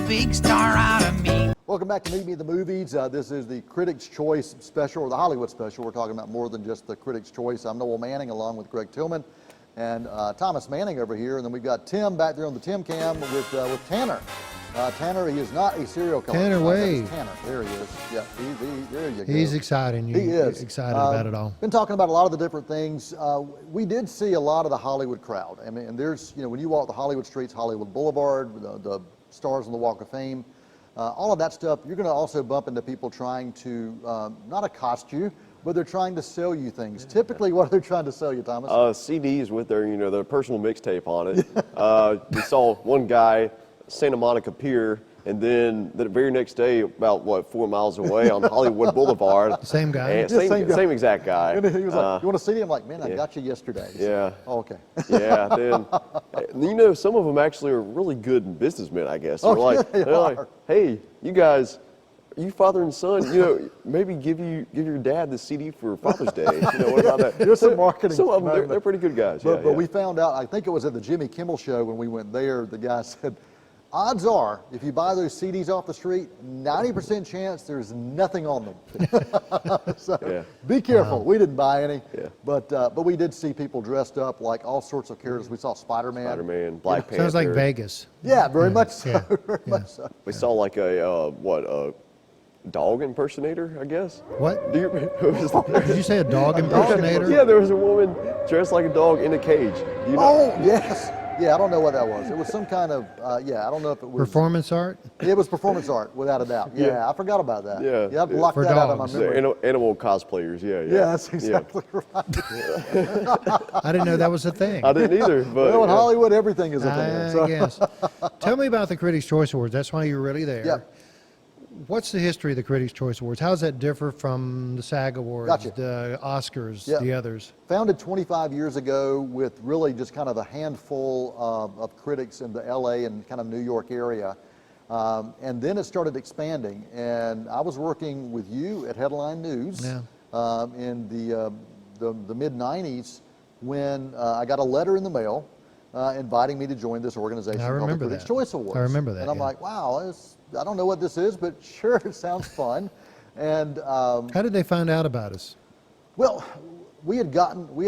big star out of me. Welcome back to Meet Me at the Movies. This is the Critics' Choice special, or the Hollywood special. We're talking about more than just the Critics' Choice. I'm Noel Manning, along with Greg Tillman and Thomas Manning over here. And then we've got Tim back there on the Tim cam with Tanner. Tanner, he is not a serial killer. Tanner Wade. Tanner, there he is. Yeah, there you go. He's exciting. He is. Excited about it all. Been talking about a lot of the different things. We did see a lot of the Hollywood crowd. I mean, and there's, when you walk the Hollywood streets, Hollywood Boulevard, the stars on the Walk of Fame, all of that stuff, you're going to also bump into people trying to, not accost you, but they're trying to sell you things. Typically, what are they trying to sell you, Thomas? CDs with their, their personal mixtape on it. We saw one guy, Santa Monica Pier, and then the very next day, about 4 miles away on Hollywood Boulevard. Same guy. And same exact guy. And he was like, "You want to see him?" I'm like, "Man, I got you yesterday." He said, "Oh, okay." Yeah. Then, some of them actually are really good businessmen, I guess. They're like, "Hey, you guys, you father and son, maybe give your dad the CD for Father's Day. What about that?" There's some marketing. Some of them, they're pretty good guys. But we found out, I think it was at the Jimmy Kimmel show when we went there, the guy said, odds are, if you buy those CDs off the street, 90% chance there's nothing on them. So be careful. We didn't buy any, but we did see people dressed up like all sorts of characters. We saw Spider-Man. Black Panther. Sounds like Vegas. Yeah, very much so. Very much so. We saw like a dog impersonator, I guess. What? Did you say a dog impersonator? Yeah, there was a woman dressed like a dog in a cage. Oh, yes. Yeah, I don't know what that was. It was some kind of, I don't know if it was. Performance art? It was performance art, without a doubt. Yeah, I forgot about that. Yeah. I blocked that out of my memory. Animal cosplayers, yeah. Yeah, that's exactly right. I didn't know that was a thing. I didn't either. But well, in Hollywood, everything is a thing. I guess. Tell me about the Critics' Choice Awards. That's why you're really there. Yeah. What's the history of the Critics' Choice Awards? How does that differ from the SAG Awards, the Oscars, the others? Founded 25 years ago with really just kind of a handful of critics in the LA and kind of New York area. And then it started expanding. And I was working with you at Headline News in the mid-90s when I got a letter in the mail inviting me to join this organization called the Critics' Choice Awards. I remember that. And I'm like, wow, I don't know what this is, but sure, it sounds fun. And how did they find out about us? Well, we had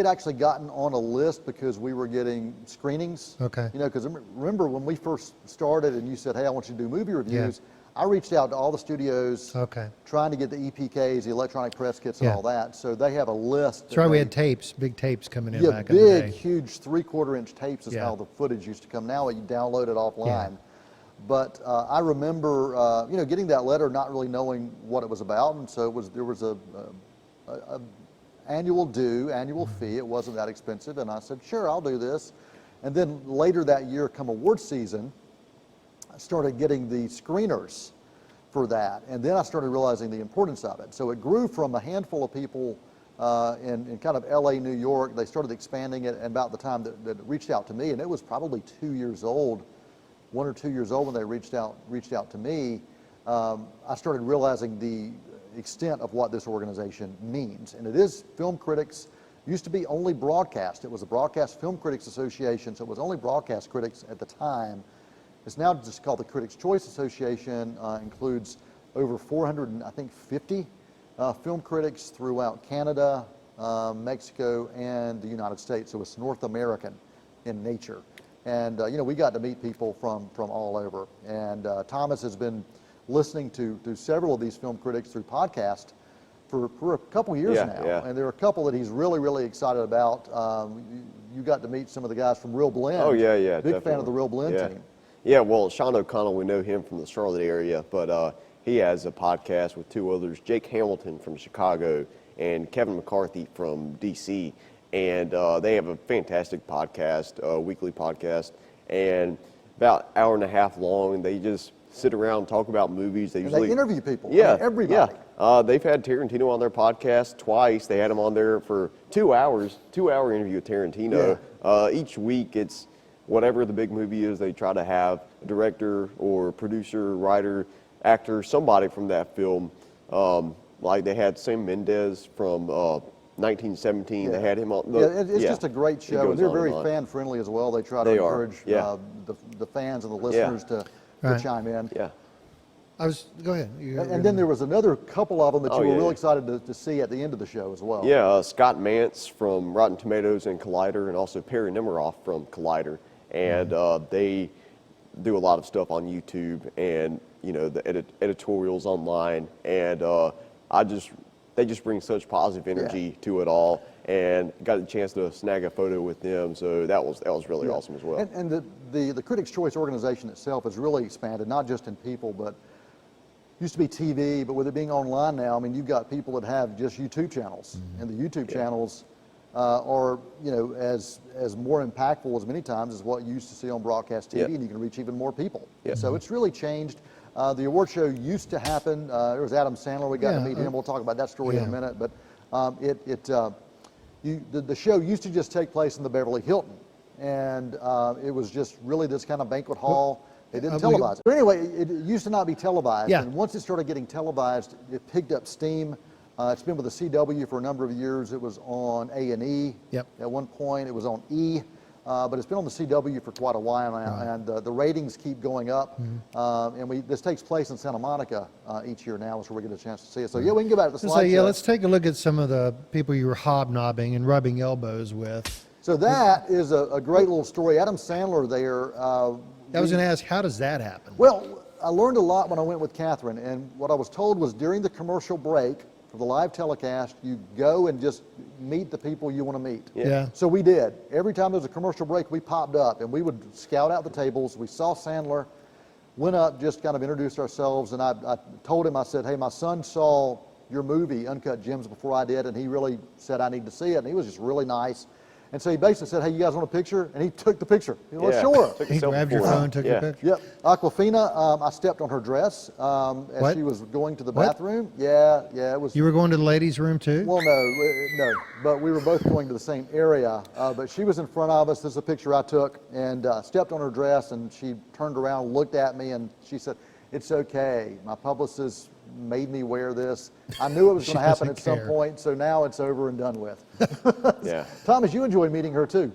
actually gotten on a list because we were getting screenings. Okay. Because remember when we first started and you said, "Hey, I want you to do movie reviews." I reached out to all the studios, trying to get the EPKs, the electronic press kits, and all that. So they have a list. That's right. We had tapes, big tapes coming in back in the day. Big, huge 3/4-inch tapes is how the footage used to come. Now you download it offline. But I remember, getting that letter, not really knowing what it was about, and so there was a annual fee. It wasn't that expensive, and I said, "Sure, I'll do this." And then later that year, come award season, I started getting the screeners for that, and then I started realizing the importance of it. So it grew from a handful of people in kind of LA, New York. They started expanding it, and about the time that it reached out to me, and it was probably 2 years old. 1 or 2 years old when they reached out to me, I started realizing the extent of what this organization means. And it is film critics. Used to be only broadcast. It was the Broadcast Film Critics Association, so it was only broadcast critics at the time. It's now just called the Critics' Choice Association. Includes over 450 film critics throughout Canada, Mexico, and the United States. So it's North American in nature. And we got to meet people from all over. And Thomas has been listening to several of these film critics through podcast for a couple years now. Yeah. And there are a couple that he's really, really excited about. You got to meet some of the guys from Real Blend. Oh, yeah, Big definitely. fan of the Real Blend team. Yeah, well, Sean O'Connell, we know him from the Charlotte area, but he has a podcast with 2 others, Jake Hamilton from Chicago and Kevin McCarthy from D.C., and they have a fantastic podcast, weekly podcast, and about an hour and a half long. They just sit around and talk about movies. They interview people. Yeah, everybody. Yeah. They've had Tarantino on their podcast twice. They had him on there for 2 hours, 2-hour interview with Tarantino. Yeah. Each week, it's whatever the big movie is. They try to have a director or producer, writer, actor, somebody from that film. Like they had Sam Mendes from 1917. Yeah. They had him on. It's just a great show. And they're very fan friendly as well. They try to encourage the fans and the listeners to Right. to chime in. Yeah. Go ahead. And then there was another couple of them that you Oh, were yeah. real excited to see at the end of the show as well. Yeah, Scott Mantz from Rotten Tomatoes and Collider, and also Perry Nemiroff from Collider. And they do a lot of stuff on YouTube and, you know, the editorials online. And they just bring such positive energy to it all. And got a chance to snag a photo with them, so that was really awesome as well. And the Critics' Choice organization itself has really expanded, not just in people, but used to be TV, but with it being online now, I mean, you've got people that have just YouTube channels, and the YouTube channels are, you know, as more impactful as many times as what you used to see on broadcast TV, and you can reach even more people. So it's really changed. The award show used to happen. There was Adam Sandler. We got to meet him. We'll talk about that story in a minute. But the show used to just take place in the Beverly Hilton, and it was just really this kind of banquet hall. They didn't televise it. But anyway, it used to not be televised, and once it started getting televised, it picked up steam. It's been with the CW for a number of years. It was on A&E at one point. It was on E, but it's been on the CW for quite a while now, and the ratings keep going up. And this takes place in Santa Monica each year now, so we get a chance to see it. So yeah, we can go back to the slideshow. So let's take a look at some of the people you were hobnobbing and rubbing elbows with. So that is a great little story. Adam Sandler there. I was going to ask, how does that happen? Well, I learned a lot when I went with Catherine, and what I was told was during the commercial break for the live telecast, you go and just meet the people you want to meet. So we did. Every time there was a commercial break, we popped up, and we would scout out the tables. We saw Sandler, went up, just kind of introduced ourselves, and I told him, I said, hey, my son saw your movie, Uncut Gems, before I did, and he really said I need to see it, and he was just really nice. And so he basically said, hey, you guys want a picture? And he took the picture. He was sure. He grabbed your phone, took your picture? Yep. Aquafina, I stepped on her dress as she was going to the bathroom. Yeah, it was. You were going to the ladies' room too? Well, no, but we were both going to the same area. But she was in front of us. This is a picture I took, and stepped on her dress, and she turned around, looked at me, and she said, it's okay. My publicist made me wear this. I knew it was going to happen at some point, so now it's over and done with. Thomas, you enjoyed meeting her too.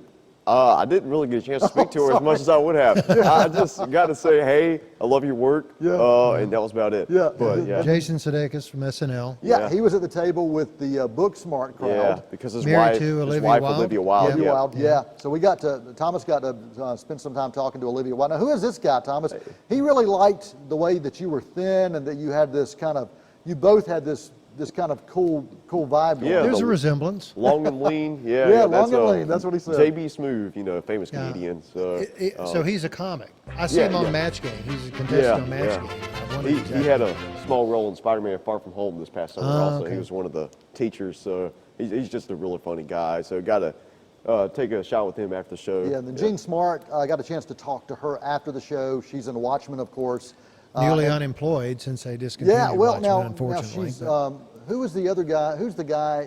I didn't really get a chance to speak to her as much as I would have. I just got to say, hey, I love your work, and that was about it. Jason Sudeikis from SNL. He was at the table with the Booksmart crowd. Yeah, because his Married wife, to his Olivia wife Wilde? Olivia Wilde. So Thomas got to spend some time talking to Olivia Wilde. Now, who is this guy, Thomas? He really liked the way that you were thin and that you had this kind of, you both had this kind of cool vibe going. There's a resemblance. Long and lean, long and lean, that's what he said. JB Smoove, you know, famous comedian. So he's a comic. I see him on Match Game. He's a contestant on Match Game. He had a small role in Spider-Man Far From Home this past summer also. He was one of the teachers, so he's just a really funny guy. So got to take a shot with him after the show. Yeah, and then Jean Smart, I got a chance to talk to her after the show. She's in Watchmen, of course. Newly unemployed since they discontinued Watchmen, unfortunately. Now she's, who was the other guy? Who's the guy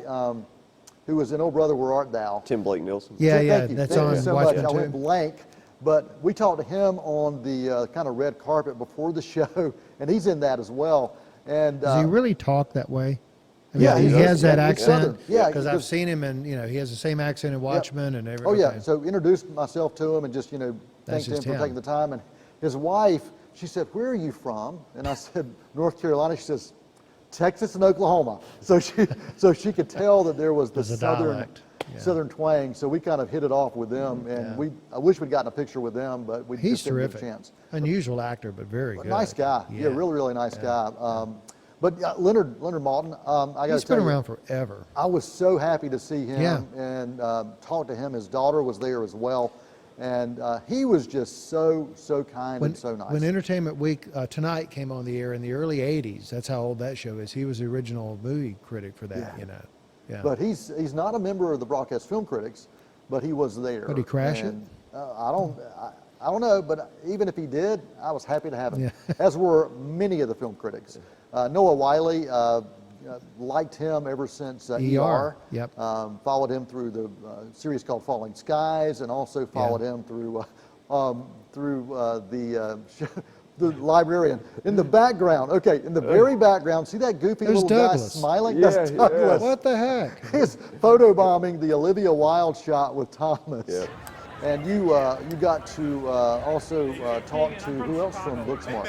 who was in Oh Brother, Where Art Thou? Tim Blake Nelson. That's Thank on you so Watchmen much. too. I went blank, but we talked to him on the kind of red carpet before the show, and he's in that as well. And does he really talk that way? I mean, he has that accent. Because I've seen him, and he has the same accent in Watchmen and everything. Oh yeah. So introduced myself to him and just thanked him for taking the time. And his wife, she said, "Where are you from?" And I said, "North Carolina." She says, "Texas and Oklahoma." So she could tell that there was the southern twang. So we kind of hit it off with them, and I wish we'd gotten a picture with them, but we just didn't get a chance. Unusual actor, but very good. Nice guy. Yeah, really nice guy. But Leonard Maltin, I got to tell you, he's been around forever. I was so happy to see him and talk to him. His daughter was there as well. And he was just so kind and so nice. When Entertainment Week Tonight came on the air in the early 80s, that's how old that show is. He was the original movie critic for that, But he's not a member of the Broadcast Film Critics, but he was there. Did he crash it? I don't know, but even if he did, I was happy to have him, as were many of the film critics. Noah Wiley, liked him ever since ER. Followed him through the series called Falling Skies, and also followed him through the Librarian. In the background, in the very background, see that goofy little Douglas. guy smiling? That's Douglas. What the heck? He's photobombing the Olivia Wilde shot with Thomas. And you got to also talk to who else from Booksmart?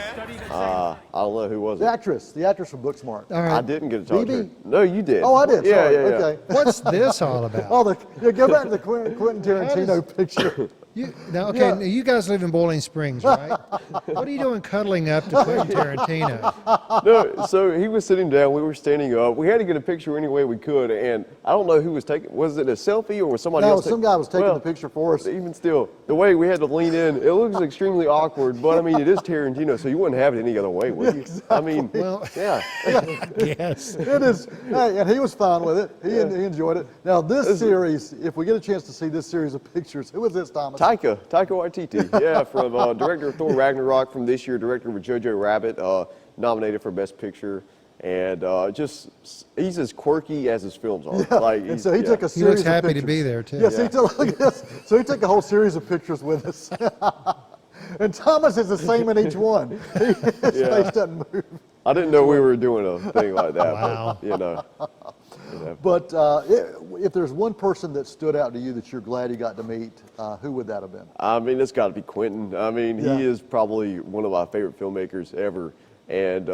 I don't know who was it. The actress from Booksmart. All right. I didn't get to talk to her. BB? No, you did. Oh, I did. Yeah, Sorry. yeah, yeah. Okay. What's this all about? Oh, go back to the Quentin Tarantino picture. Now, Yeah. now you guys live in Boiling Springs, right? What are you doing cuddling up to Quentin Tarantino? No, so he was sitting down, we were standing up. We had to get a picture any way we could, and I don't know who was taking, was it a selfie or was somebody No, else? some guy was taking Well, the picture for us. Even still, the way we had to lean in, it looks extremely awkward, but I mean, it is Tarantino, so you wouldn't have it any other way, would you? I mean, Well, yeah. yes. It is, hey, and he was fine with it. He enjoyed it. Now, this series, if we get a chance to see this series of pictures, who was this, Thomas? Taika Waititi, yeah, from director of Thor Ragnarok from this year, director of Jojo Rabbit, nominated for Best Picture, and just he's as quirky as his films are. Yeah, Like, and so he took a He series looks happy of to pictures. be there, too. Yes, he took, look at this. So he took a whole series of pictures with us. And Thomas is the same in each one. His face doesn't move. I didn't know we were doing a thing like that. Wow. But, you know. But if there's one person that stood out to you that you're glad you got to meet, who would that have been? I mean, it's got to be Quentin. I mean, Yeah. he is probably one of my favorite filmmakers ever. And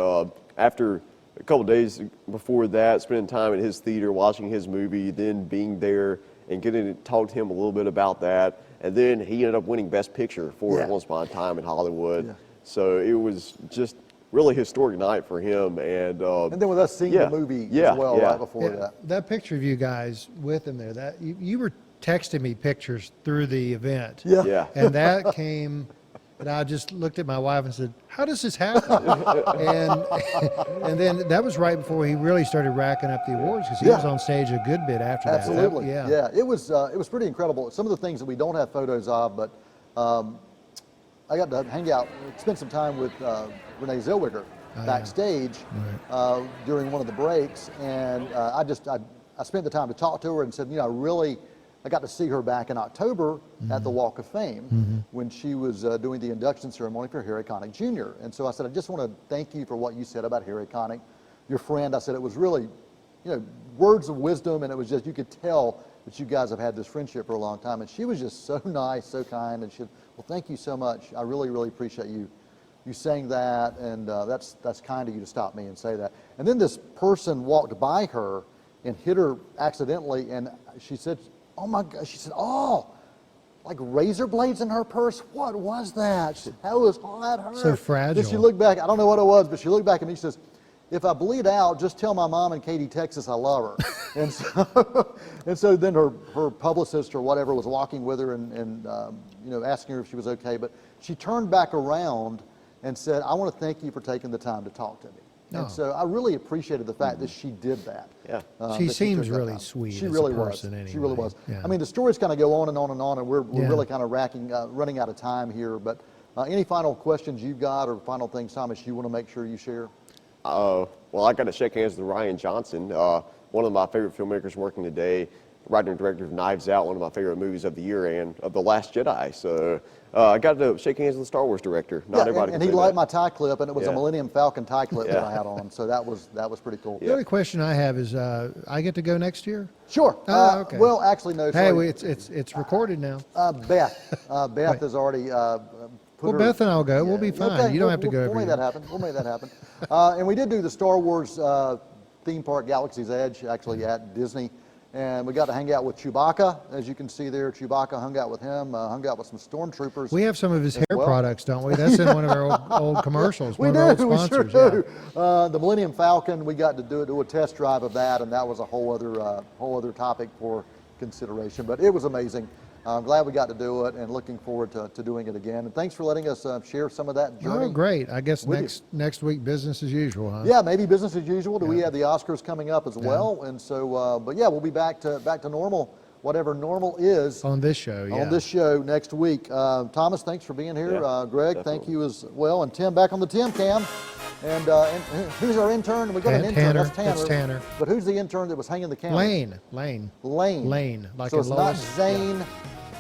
after a couple days before that, spending time in his theater, watching his movie, then being there and getting to talk to him a little bit about that. And then he ended up winning Best Picture for Yeah. Once Upon a Time in Hollywood. Yeah. So it was just really historic night for him. And And then with us seeing yeah, the movie yeah, as well yeah. right before Yeah, that. that picture of you guys with him there, that you were texting me pictures through the event. Yeah. Yeah. And that came, and I just looked at my wife and said, how does this happen? and then that was right before he really started racking up the awards, because he Yeah. was on stage a good bit after that. Absolutely. Yeah. It was pretty incredible. Some of the things that we don't have photos of, but I got to hang out, spend some time with Renee Zellweger backstage during one of the breaks, and I spent the time to talk to her and said, I got to see her back in October at the Walk of Fame when she was doing the induction ceremony for Harry Connick Jr. And so I said, I just want to thank you for what you said about Harry Connick, your friend. I said it was really, words of wisdom, and it was just, you could tell that you guys have had this friendship for a long time. And she was just so nice, so kind, and she said, well, thank you so much. I really, really appreciate you saying that, and that's kind of you to stop me and say that. And then this person walked by her and hit her accidentally, and she said, oh my God, she said, oh, like razor blades in her purse? What was that? She said, that was hot, hurt. So fragile. Then she looked back, I don't know what it was, but she looked back at me, she says, if I bleed out, just tell my mom in Katy, Texas, I love her. and so then her publicist or whatever was walking with her and asking her if she was okay, but she turned back around and said, I want to thank you for taking the time to talk to me. And so I really appreciated the fact that she did that. Yeah. She that seems took that really time. sweet She as really a person was. anyway. She really was. Yeah. I mean, the stories kind of go on and on and on, and we're Yeah. really kind of running out of time here. But any final questions you've got or final things, Thomas, you want to make sure you share? Well, I got to shake hands with Ryan Johnson, one of my favorite filmmakers working today, writer and director of Knives Out, one of my favorite movies of the year, and of The Last Jedi. So I got to shake hands with the Star Wars director. Not everybody and can he say liked that. my tie clip, and it was a Yeah. Millennium Falcon tie clip that Yeah. I had on. So that was pretty cool. The only question I have is, I get to go next year? Sure. Oh, okay. Well, actually, no. Hey, Sorry. it's recorded now. Beth has already put Well, her. Beth and I'll go. We'll be fine. Okay, You don't have to go We'll every make year. that happen. We'll make that happen. And we did do the Star Wars theme park, Galaxy's Edge, actually at Disney. And we got to hang out with Chewbacca, as you can see there. Chewbacca hung out with him, hung out with some stormtroopers. We have some of his hair well. products, don't we? That's in one of our old commercials. We one of our do, old we sure sponsors. do. The Millennium Falcon, we got to do a test drive of that, and that was a whole other topic for consideration. But it was amazing. I'm glad we got to do it, and looking forward to doing it again. And thanks for letting us share some of that Yeah. journey. Oh, great. I guess with you. next week, business as usual, huh? Yeah, maybe business as usual. We have the Oscars coming up as well, and so, but yeah, we'll be back to normal, whatever normal is. On this show, yeah. On this show next week. Thomas, thanks for being here. Yeah, Greg, thank definitely. you as well. And Tim, back on the Tim cam. And who's our intern? We got an intern. Tanner. That's Tanner. It's Tanner. But who's the intern that was hanging the camera? Lane. Lane. Like so in it's not Lois. Zane.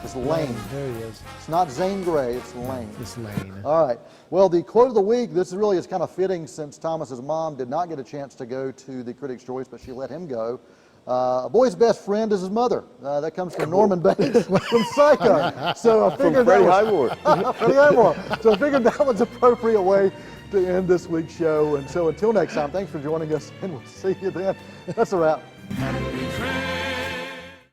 It's Lane. There he is. It's not Zane Grey. It's Lane. It's Lane. All right. Well, the quote of the week, this really is kind of fitting since Thomas's mom did not get a chance to go to the Critics' Choice, but she let him go. A boy's best friend is his mother. That comes from Norman Bates from Psycho. So I figured Freddie that Highmore. was Freddie Highmore. So I figured that was an appropriate way to end this week's show. And so until next time, thanks for joining us, and we'll see you then. That's a wrap. Happy trail.